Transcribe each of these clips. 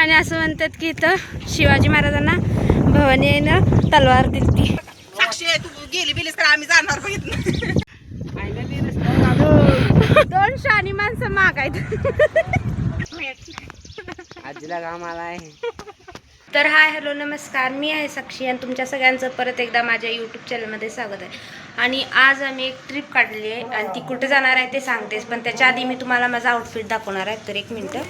आणि असं म्हणतात की इथं शिवाजी महाराजांना भवानीनं तलवार दिली. साक्षी तू गेली बिलीस तर आम्ही जाणार बघितलं. दोन शानी माणसं मागायत. आजीला काम आलाय. तर हाय हॅलो नमस्कार, मी आहे साक्षी आणि तुमच्या सगळ्यांचं परत एकदा माझ्या यूट्यूब चॅनलमध्ये स्वागत आहे. आणि आज आम्ही एक ट्रिप काढली आहे आणि ती कुठे जाणार आहे ते सांगतेस, पण त्याच्या आधी मी तुम्हाला माझा आउटफिट दाखवणार आहे. तर एक मिनटं.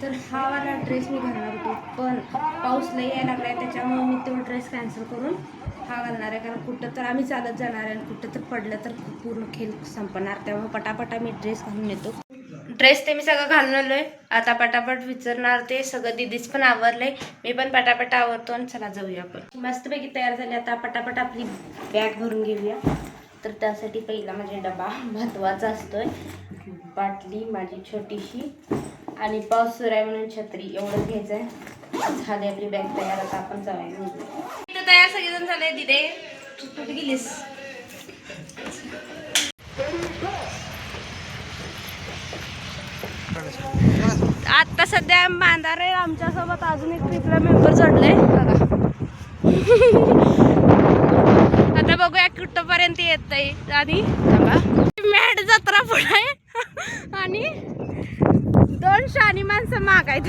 तर हा वाला ड्रेस मी घालणार होतो, पण पाऊस लई यायला लागला आहे त्याच्यामुळे मी तो ड्रेस कॅन्सल करून हा घालणार आहे. कारण कुठं तर आम्ही चालत जाणार आहे आणि कुठं तर पडलं तर पूर्ण खेळ संपणार, त्यामुळे पटापटा मी ड्रेस घालून येतो. ड्रेस ते मी सगळं घालून आलोय. आता पटापट विचारणार ते सगळं. दिदीच पण आवरलंय, मी पण पटापट आवरतो आणि चला जाऊया आपण. मस्तपैकी तयार झाली. आता पटापट आपली बॅग भरून घेऊया. तर त्यासाठी पहिला माझा डबा महत्त्वाचा असतोय, बाटली माझी छोटीशी आणि पाऊस सुरू आहे म्हणून छत्री, एवढं घ्यायचं आहे. झाली आपली बॅग तयार. आता आपण जाऊया. इथं तयार सगळेजण झाले. दिदे कुठे गेलीस? आता सध्या मांदार आहे. आमच्यासोबत अजून एक ट्रिपला मेंबर जोडले बघा. आता बघूया कुठपर्यंत येत आहे. आणि मॅट जत्रा पुढे आहे आणि दोन शानी माणसं मागायत.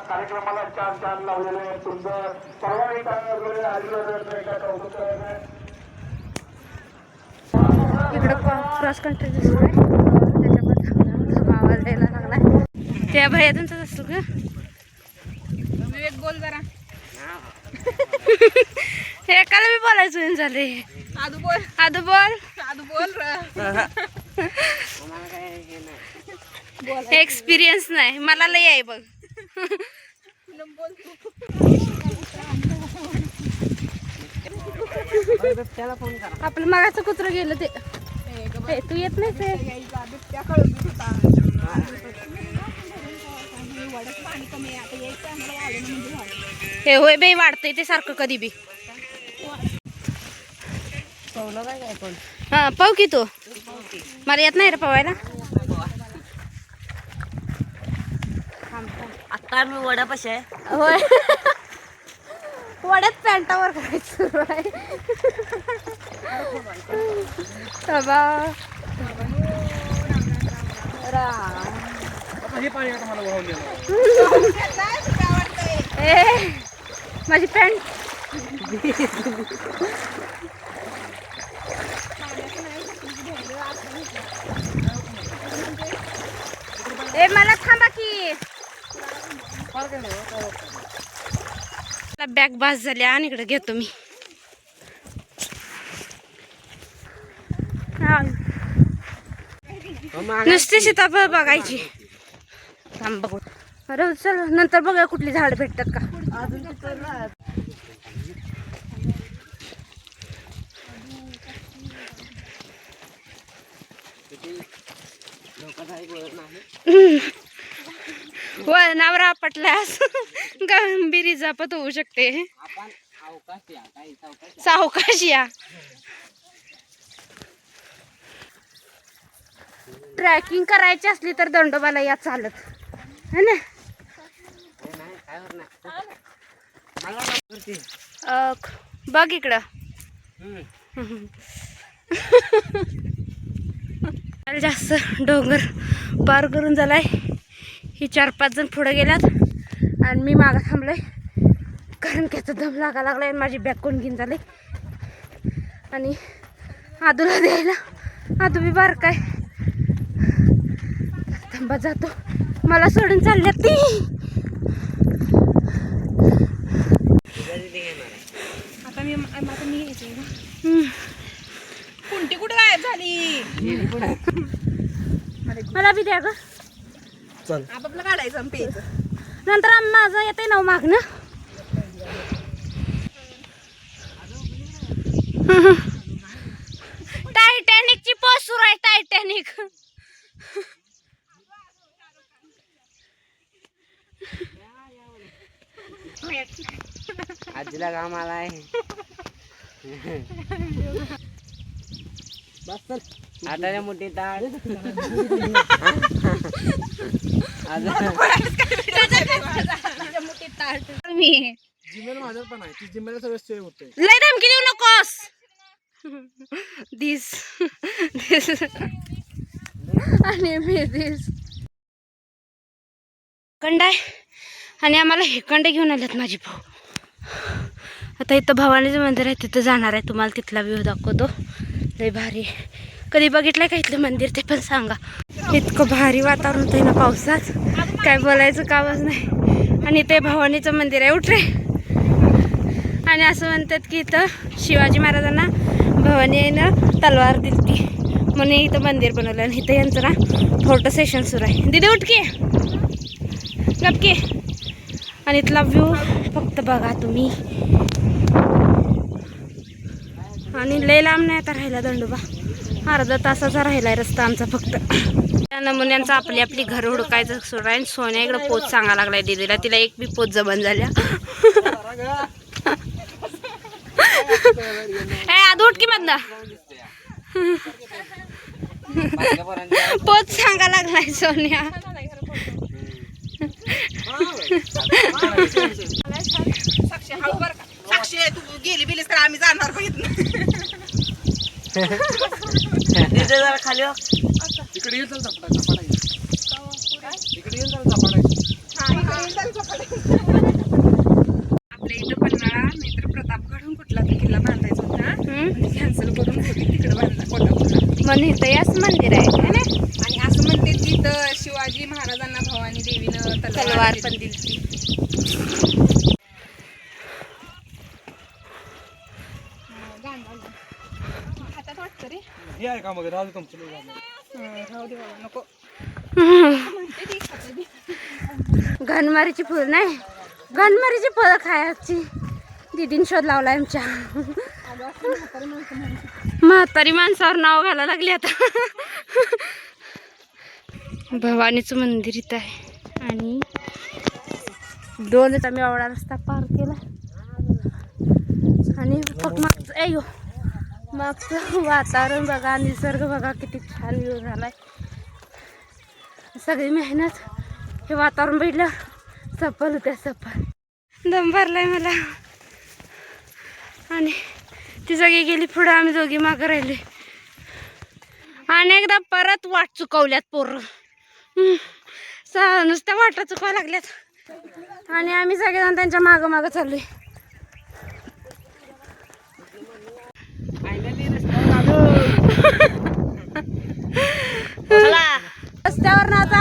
कार्यक्रमाला छान छान लावलेले सुंदर सर्वांनी इकडं क्रॉस कंट्री दिसतोय, त्याच्यामध्ये आवाज द्यायला लागलाय. त्या भैयातूनच असतो का विवेक बोल जरा. एकाला मी बोलायचं झाले. आदू बोल. आदू बोल. आदू बोल. एक्सपिरियन्स नाही मला, लय आहे बघ. आपलं मागाचं कुत्रं गेलं ते. तू येत नाही ते. हे होय बाई, वाढतंय ते सारखं कधी बी. हा पाव की तू. मला येत नाही रे पवायला. आता मी वडापाशी आहे. होय, वड्यात पॅन्टावर करायचं सुरू आहे. माझी पॅन्ट मला थांबा की. बॅग बास झाली आणि इकडे घेतो मी. नुसती सीताफळ बघायची. थांब बघू. अरे चल नंतर बघा कुठली झाड भेटतात का. वळणावर आपटल्यास गंभीर इजापत होऊ शकते. सावकाश या. ट्रॅकिंग करायची असली तर दंडोबाला या चालत है ना. बघ इकडं. जास्त डोंगर पार करून झालाय. ही 4-5 जण पुढे गेल्यात आणि मी मागं थांबलोय, कारण त्याचा दम लागा लागलाय आणि माझी बॅग कोण घेऊन झाली. आणि आदूला द्यायला, आदू बी बारकाय. थांबा जातो, मला सोडून चालल्यात ती. आता मी यायचंय ना. कुंटी कुठे गायब झाली? मला बी द्या ग. आपापलं काढायचं आणि प्यायचं. नंतर माझं येते ना मागणं. टायटॅनिकची पोस्ट सुरू आहे. टायटॅनिक. आजीला काम आलाय. आता मोठी ताट मी जिमेल माझ्यात पण आहे ती जिमेल सगळं सेव्ह होते. लय धमकी देऊ नकोस. दिस आणि मी दिस कंड आहे आणि आम्हाला हेकंड घेऊन आलेत माझी भाऊ. आता इथं भवानीचं मंदिर आहे तिथं जाणार आहे. तुम्हाला तिथला व्ह्यू दाखवतो. लय भारी. कधी बघितलंय का इथलं मंदिर ते पण सांगा. इतकं भारी वातावरण होतं ना पावसात काय बोलायचं कामच नाही. आणि ते भवानीचं मंदिर आहे. उठ रे. आणि असं म्हणतात की इथं शिवाजी महाराजांना भवानीनं तलवार दिलती म्हणून इथं मंदिर बनवलं. आणि इथं यांचं ना फोटो सेशन सुरू आहे. दिदी उठके गपके. आणि इथला व्ह्यू फक्त बघा तुम्ही. आणि लय लांब नाही आता राहिला दंडोबा. अर्धा तासाचा राहिलाय रस्ता आमचा फक्त. त्या नमुन्यांचा आपली आपली घर हुडकायचं सुरू आहे. सोन्या इकडं पोच सांगा लागलाय दिदीला. तिला एक बी पोच जमन झाल्या. आधी उठ की मधला पोच सांगा लागलाय सोन्या. साक्षी तू गेली बिलीस तर आम्ही जाणार बघितलं. जरा खाली इकडे येईल तर झपाटा इकडे येईल तर झपाटा. आपल्या इथं पन्हाळा नाहीतर प्रतापगडहून कुठला तर किल्ला बांधायचा होता. कॅन्सल करून तिकडे बांधला कोल्हापूरला. म्हणून इथं याच मंदिर आहे है ना. आणि असं म्हणते की इथं शिवाजी महाराजांना भवानी देवीनं तलवार पण दिलती. हातात वाटतं रे. हे आहे का मग राहू दे तुमचं. राहू दे बाबा नको. घनमारीची फुलं नाही घनमारीची फळं खायची. दिदीन शोध लावलाय आमच्या. म्हातारी माणसावर नाव घालायला लागली आता. भवानीचं मंदिर इथं आहे. आणि दोनच आम्ही एवढा रस्ता पार केला. आणि फक्त मागचं वातावरण बघा निसर्ग बघा किती छान व्ह्यू झालाय. सगळी मेहनत हे वातावरण बघितलं सफल होत्या सफल. दम भरलाय मला. आणि ती सगळी गेली पुढं आम्ही दोघी मागं राहिले. आणि एकदा परत वाट चुकवल्यात पोरं. नुसत्या वाटा चुकावं लागल्यात. आणि आम्ही सगळेजण त्यांच्या मागं मागं चाललोय. रस्त्यावर ना आता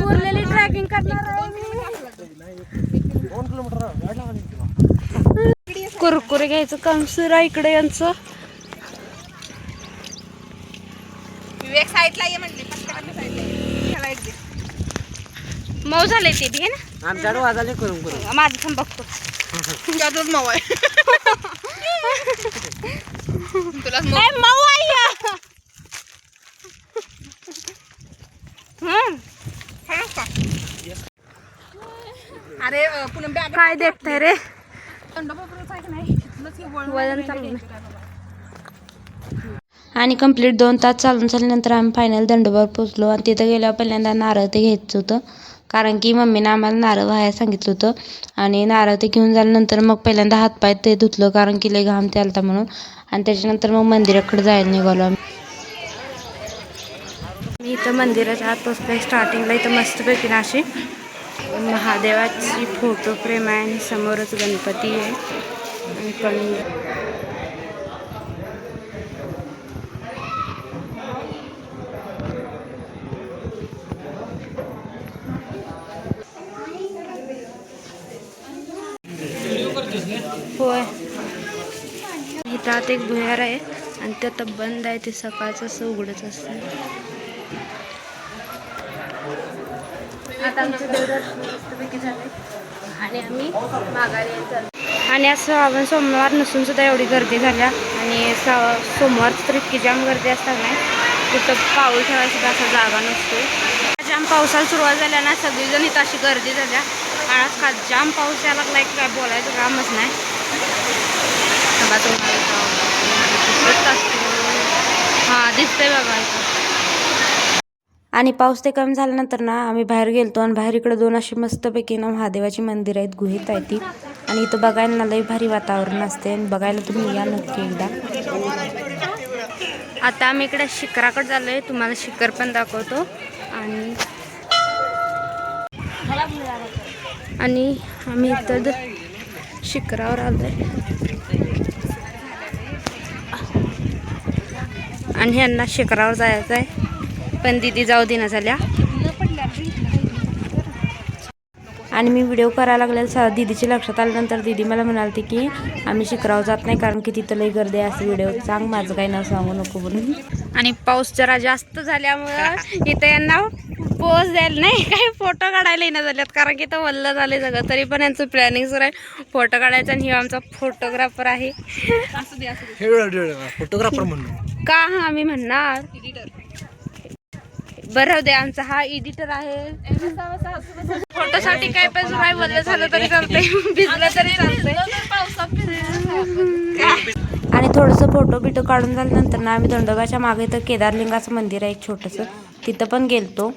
उरलेली ट्रॅकिंग करणार आहे मी. 2 किलोमीटर कुरकुरे घ्यायचं काम सुरू आहे इकडे यांचं. विवेक साईडला ये म्हणले. पटकन साईडला ये. ह्याला एक दे. मऊ झालंय ते बी है ना. आमच्याकडे वाजाले करून करून माझं पण बघतो. तुझ्यातच मऊ आहे. तुला ए, मऊ आहे. अरे पुनम बॅग काय देखताय रे. नाही वजन चालू. आणि कंप्लीट 2 तास चालून झाल्यानंतर आम्ही फायनल दंडोबावर पोचलो. आणि तिथं गेल्यावर पहिल्यांदा नारळ ते घ्यायचं होतं. कारण की मम्मीनं आम्हाला नारळ व्हायला सांगितलं होतं. आणि नारळ ते घेऊन झाल्यानंतर मग पहिल्यांदा हातपाय ते धुतलं कारण की लय घाम ते आलता म्हणून. आणि त्याच्यानंतर मग मंदिराकडे जायला निघालो आम्ही. मी इथं मंदिराच्या आत पोचलोय. स्टार्टिंगला इथं मस्तपैकी ना अशी महादेवाची फोटो फ्रेम आहे आणि समोरच गणपती आहे. आणि पण होय इथं आत एक भुयार आहे आणि ते आता बंद आहे. ते सकाळचं असं उघडच असतं. आता आमचं देवदर्शन मस्तपैकी झालंय आणि आम्ही माघारी यायचं. आणि असं आपण सोमवार नसून सुद्धा एवढी गर्दी झाल्या. आणि सोमवारचं तर इतकी जाम गर्दी असतात नाही. तिथं पाऊल ठेवायला सुद्धा असा जागा नसतो. जाम पावसाला सुरुवात झाल्या ना सगळीजण इथं अशी गर्दी झाल्या. आज का जाम पाऊस यायला लागलाय की काय बोलायचं कामच नाही. थांबा हा दिसतंय बघा इथं. आणि पाऊस ते कमी झाल्यानंतर ना आम्ही बाहेर गेलतो आणि बाहेर इकडे 2 अशी मस्तपैकी ना महादेवाची मंदिर आहेत, गुहेत आहे ती. आणि इथं बघायला ना लई भारी वातावरण असते आणि बघायला तुम्ही या नक्की एकदा. आता आम्ही इकडे शिखराकडे चाललोय, तुम्हाला शिखर पण दाखवतो. आणि आम्ही इथं शिखरावर आलोय आणि ह्यांना शिखरावर जायचं आहे पण दीदी जाऊ देना झाल्या. आणि मी व्हिडिओ करायला लागले, दीदीची लक्षात आल्यानंतर दीदी मला म्हणालती की आम्ही शिखरावर जात नाही कारण की तिथं लई गर्दी आहे, असं व्हिडिओ सांग, माझं काही नाव सांगू नको म्हणून. आणि पाऊस जरा जास्त झाल्यामुळं इथं यांना पोज द्यायला नाही, काही फोटो काढायला येणं झाल्यात कारण की इथं वल्ल झाले सगळं. तरी पण यांचं प्लॅनिंग सुरू आहे फोटो काढायचं. आणि हे आमचा फोटोग्राफर आहे. फोटोग्राफर म्हणून का आम्ही म्हणणार बरं दे, आमचा हा एडिटर आहे. फोटोसाठी काय पण सुरू वल्ल झालं तरी चालतंय, भिजलं तरी चालतंय. आणि थोडंसं फोटो बिटो काढून झाल्यानंतर ना आम्ही दंडोबाच्या मागे तर केदारलिंगाचं मंदिर आहे एक छोटंसं, तिथं पण गेलतो.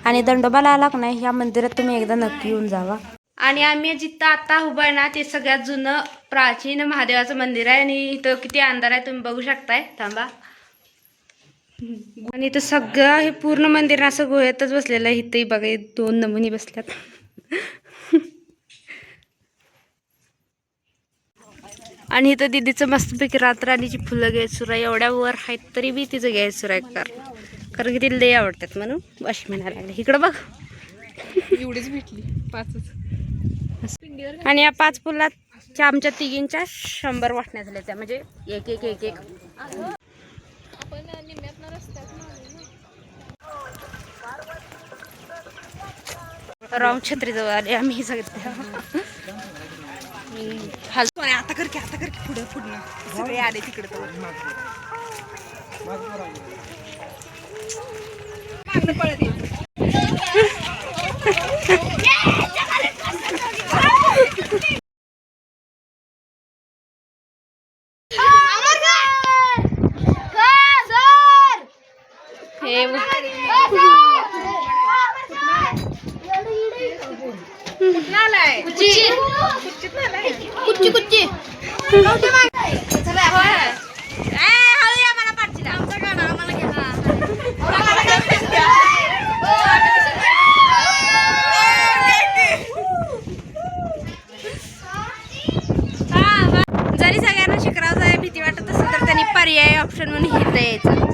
आणि दंडोबाला आला का नाही, ह्या मंदिरात तुम्ही एकदा नक्की येऊन जावा. आणि आम्ही जिथं आता उभं आहे ना ते सगळ्यात जुनं प्राचीन महादेवाचं मंदिर आहे. आणि इथं किती अंधार आहे तुम्ही बघू शकताय, थांबा. आणि इथं सगळं हे पूर्ण मंदिर असं गुहेतच बसलेलं आहे. इथंही बघा 2 नमुनी बसल्यात. आणि इथं दीदीचं मस्तपैकी रातराणीची फुलं घ्यायचं सुरू आहे. एवढ्या वर आहेत तरी बी तिचं घ्यायचं सुरू आहे कारण की तिला लई आवडतात म्हणून अशी म्हणायला लागले. इकडं बघ एवढीच भेटली 5च. आणि या 5 फुलाच्या आमच्या तिघींच्या 100 वाटण्या झाल्या त्या, म्हणजे एक एक एक एक. रॉंग छत्री जवळ आले आम्ही सगळे. आता कर की पुढं सगळे आले तिकडे. जरी सगळ्यांना शिखरावर जायला भीती वाटत असेल तर त्यांनी पर्याय ऑप्शन म्हणून इथं यायचं.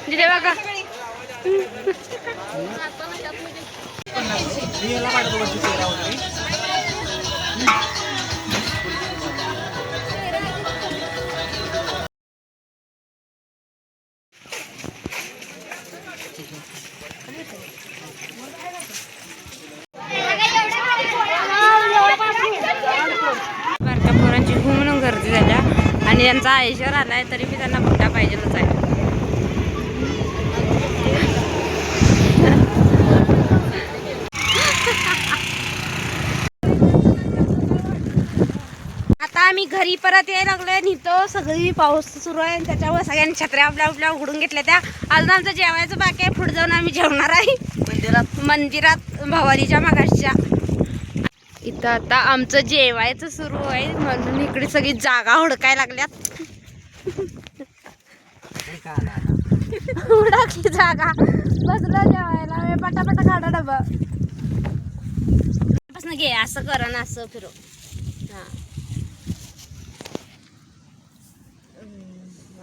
दिदे बघा बारक्या पोरांची खूप म्हणून गर्दी झाल्या. आणि त्यांचा आयशर आलाय तरी मी त्यांना बुट्टा पाहिजेलच आहे. आता आम्ही घरी परत यायला लागलोय आणि इथं सगळी पाऊस सुरू आहे. त्याच्यामुळे सगळ्यांनी छत्र्या आपल्या उघडून घेतल्या. त्या अजून आमचं जेवायचं बाकी आहे, पुढे जाऊन आम्ही जेवणार आहे मंदिरात भवानीच्या मागासच्या. इथं आता आमचं जेवायचं सुरू आहे म्हणून इकडे सगळी जागा हुडकायला लागल्यात. हुडकली जागा, बसलं जेवायला. पटापटा काढा डबा घे, असं करा ना, असं फिरव.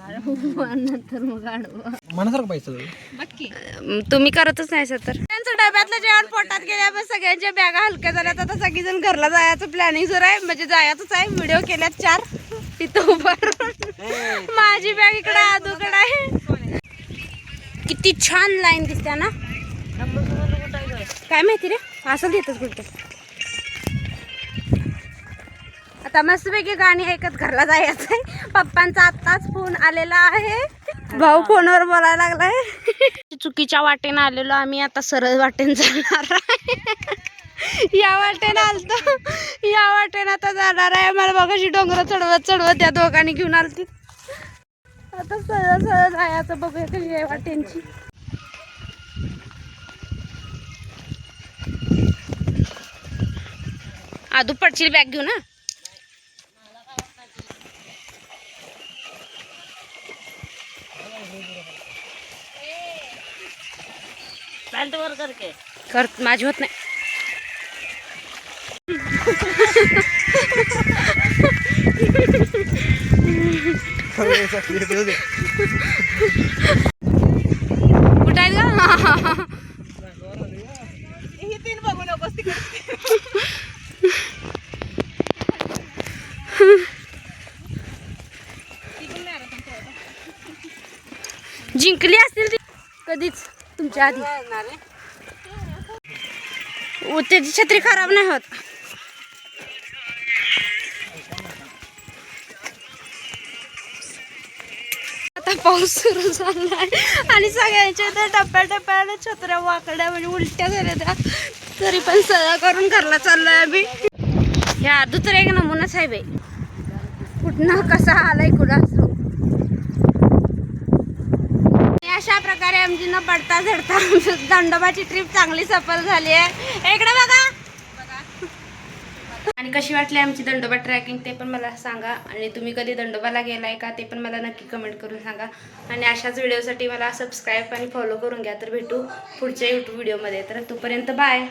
हा नंतर मग मनासारखं पाहिजे तुम्ही करतच नाही सर. तर त्यांचं डब्यातलं जेवण पोटात गेल्या सगळ्यांच्या बॅगा हलक्या झाल्यात. आता सगळीजण घरला जायचं प्लॅनिंग सुरू आहे, म्हणजे जायचंच आहे. व्हिडिओ केल्यात 4 तिथं उभं. माझी बॅग इकडे आदूकडे आहे. किती छान लाईन दिसते ना, काय माहिती रे, असं देतच कुठं. आता मस्तपैकी गाणी ऐकत घरला जायचंय. पप्पांचा आत्ताच फोन आलेला आहे. भाऊ फोनवर बोलायला लागलाय. चुकीच्या वाटेने आलेलो आम्ही, आता सरळ वाटेने जाणार आहे. या वाटेने आलतो, या वाटेने आता जाणार आहे. मला बघाशी डोंगर चढवत चढवत त्या दोघांनी घेऊन आलती. आता सरळ सरळ जायचं, बघूया कशी आहे वाटेंची. आदू पडशील बॅग घेऊ ना. पॅन्ट वर करके कर, माझी होत नाही. कुठं आहेत का? ही तीन बघू नकोस तिकडे. जिंकली असतील ती कधीच तुमच्या आधी. त्याची छत्री खराब नाही होत. आता पाऊस सुरू झालाय आणि सगळ्यांच्या इथे टप्प्या टप्प्याने छत्र्या वाकड्या म्हणजे उलट्या झाल्या त्या, तरी पण सगळं करून घरला चाललोय आम्ही. ह्या आदू तर एक नमुनाच आहे बाई, कुठनं कसा आलाय कुठं असलो. अशा प्रकारे आमची न पडता झडता दंडोबाची ट्रिप चांगली सफल झाली आहे. इकडे बघा. आणि कशी वाटली आमची दंडोबा ट्रॅकिंग ते पण मला सांगा. आणि तुम्ही कधी दंडोबाला गेलाय का ते पण मला नक्की कमेंट करून सांगा. आणि अशाच व्हिडिओसाठी मला सबस्क्राईब आणि फॉलो करून घ्या. तर भेटू पुढच्या यूट्यूब व्हिडिओमध्ये. तर तोपर्यंत बाय.